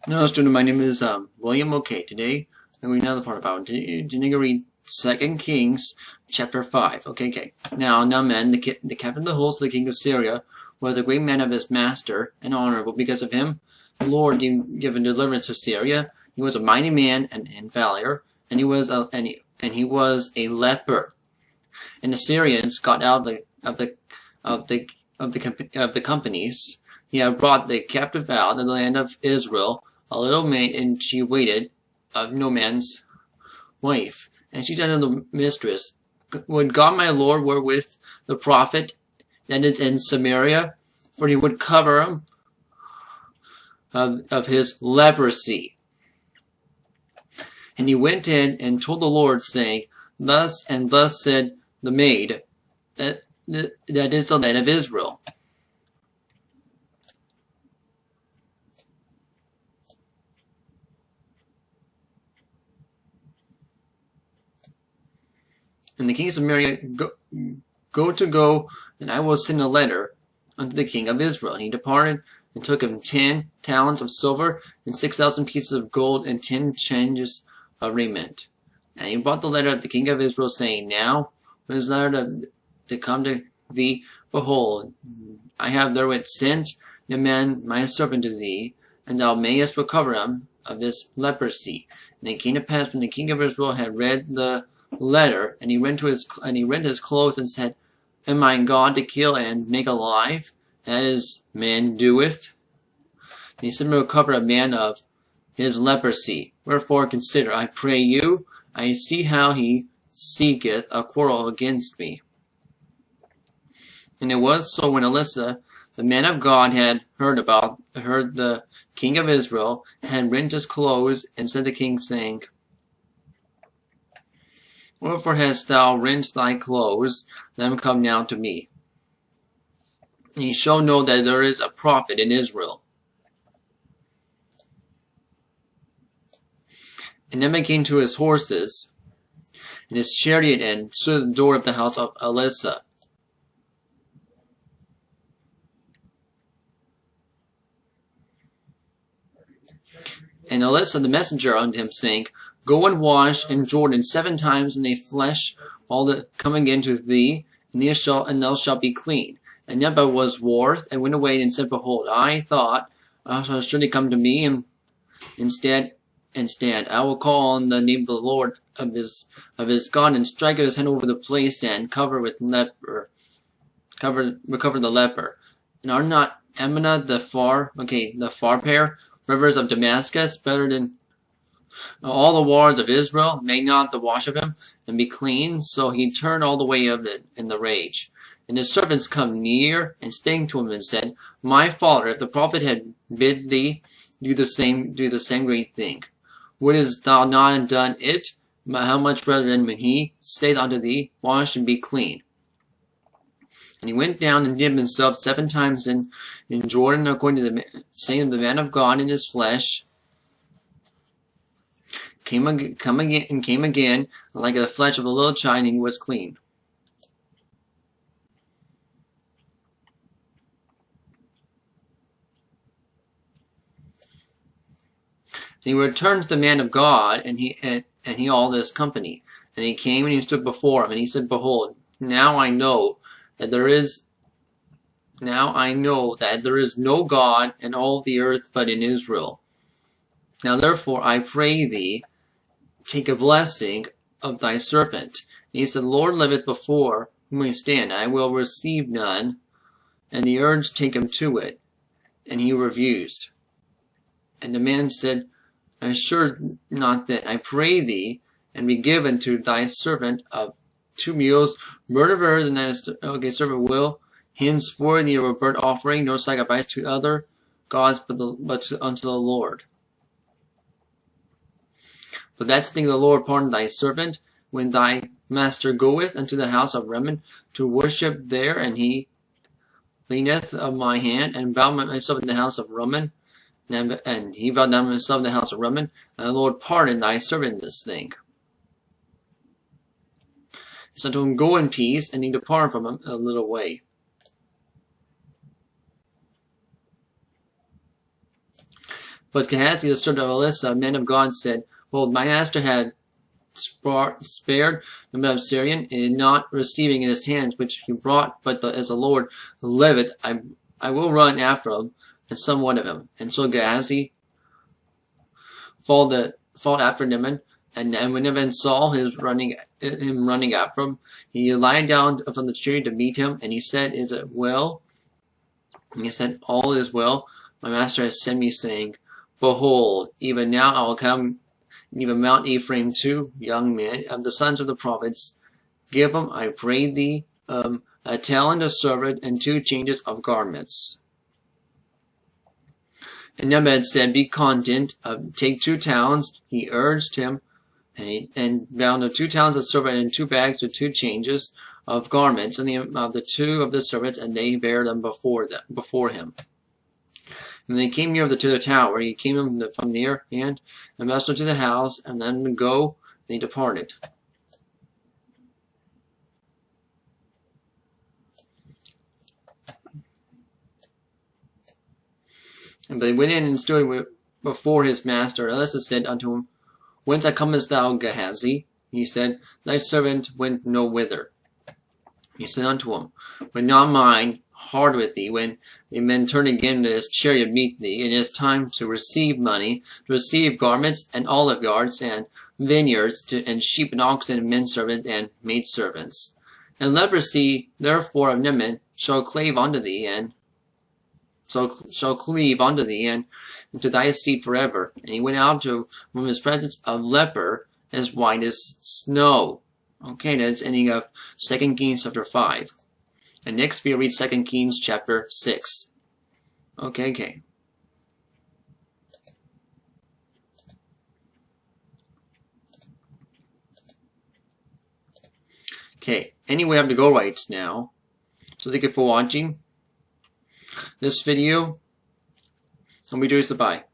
Hello, student. My name is William. Okay, today I'm going to another part about it. Today to read 2 Kings chapter 5. Okay. Now, Naaman, the captain of the host of the king of Syria, was a great man of his master and honorable. Because of him, the Lord given deliverance to Syria. He was a mighty man and valor, and he was a leper. And the Syrians got out of the companies. He had brought the captive out of the land of Israel, a little maid, and she waited of no man's wife. And she said unto the mistress, Would God my Lord were with the prophet that is in Samaria, for he would cover him of his leprosy. And he went in and told the Lord, saying, Thus and thus said the maid, that is the land of Israel. And the king of Samaria, go, and I will send a letter unto the king of Israel. And he departed, and took him 10 talents of silver, and 6,000 pieces of gold, and 10 changes of raiment. And he brought the letter of the king of Israel, saying, Now, when his letter to come to thee, behold, I have therewith sent Naaman my servant to thee, and thou mayest recover him of his leprosy. And it came to pass, when the king of Israel had read the letter, and he rent his clothes, and said, Am I God to kill and make alive? That is, man doeth. And he said, Recover a man of his leprosy. Wherefore consider, I pray you, I see how he seeketh a quarrel against me. And it was so, when Elisha, the man of God, had heard the king of Israel, had rent his clothes, and said to the king, saying, Wherefore hast thou rent thy clothes? Let him come now to me. And he shall know that there is a prophet in Israel. And Naaman came to his horses and his chariot, and stood at the door of the house of Elisha. And Elisha the messenger unto him, saying, Go and wash in Jordan 7 times, and they flesh all that come again to thee, and thou shalt be clean. And Naaman was wroth, and went away, and said, Behold, I thought thou shalt surely come to me, and instead I will call on the name of the Lord of his God, and strike his hand over the place, and recover the leper. And are not Ammon the Pharpar, rivers of Damascus, better than all the waters of Israel? May not the wash of him, and be clean? So he turned all the way of it in the rage. And his servants come near, and spake to him, and said, My father, if the prophet had bid thee do the same great thing, wouldest thou not have done it? But how much rather than when he saith unto thee, Wash and be clean? And he went down and dipped himself 7 times in Jordan, according to the saying of the man of God, in his flesh came again, like the flesh of a little child, and he was clean. And he returned to the man of God, and he all this company. And he came, and he stood before him, and he said, Behold, now I know that there is no God in all the earth but in Israel. Now therefore I pray thee, take a blessing of thy servant. And he said, Lord liveth before whom I stand, I will receive none. And the urge take him to it. And he refused. And the man said, Assure not that, I pray thee, and be given to thy servant of 2 mules, better than thy servant will henceforth neither burnt offering nor sacrifice to other gods, but unto the Lord. But that's the thing, the Lord pardon thy servant, when thy master goeth unto the house of Rimmon to worship there, and he leaneth of my hand, and bow myself in the house of Rimmon, and he bowed down himself in the house of Rimmon, and the Lord pardon thy servant this thing. He said to him, Go in peace, and he departed from him a little way. But Gehazi, the servant of Elisha, a man of God, said, well, my master had spared the men of Syrian, and not receiving in his hands which he brought, but as the Lord liveth, I will run after him, and somewhat of him. And so Gehazi fought after Naaman, and when Naaman saw him running after him, he lied down from the tree to meet him, and he said, is it well? And he said, all is well. My master has sent me, saying, behold, even now I will come, even Mount Ephraim, 2 young men of the sons of the prophets. Give them, I pray thee, a talent of servant and 2 changes of garments. And Naaman said, be content, take 2 talents. He urged him, and bound the 2 talents of servant in 2 bags with 2 changes of garments, and the 2 of the servants, and they bare them before him. And they came near to the tower. He came from near hand, and wrestled to the house, and then go, they departed. And they went in and stood before his master. Elisha said unto him, whence comest thou, Gehazi? He said, thy servant went no whither. He said unto him, but not mine hard with thee, when the men turn again to his chariot meet thee, it is time to receive money, to receive garments, and olive yards, and vineyards, and sheep and oxen, and men servants, and maid servants. And leprosy therefore of Naaman shall cleave unto thee, and to thy seed forever. And he went out from his presence a leper as white as snow. Okay, that's ending of 2 Kings chapter 5. And next we read 2 Kings chapter 6. Okay. Okay, anyway, I have to go right now. So thank you for watching this video. And we do this, bye.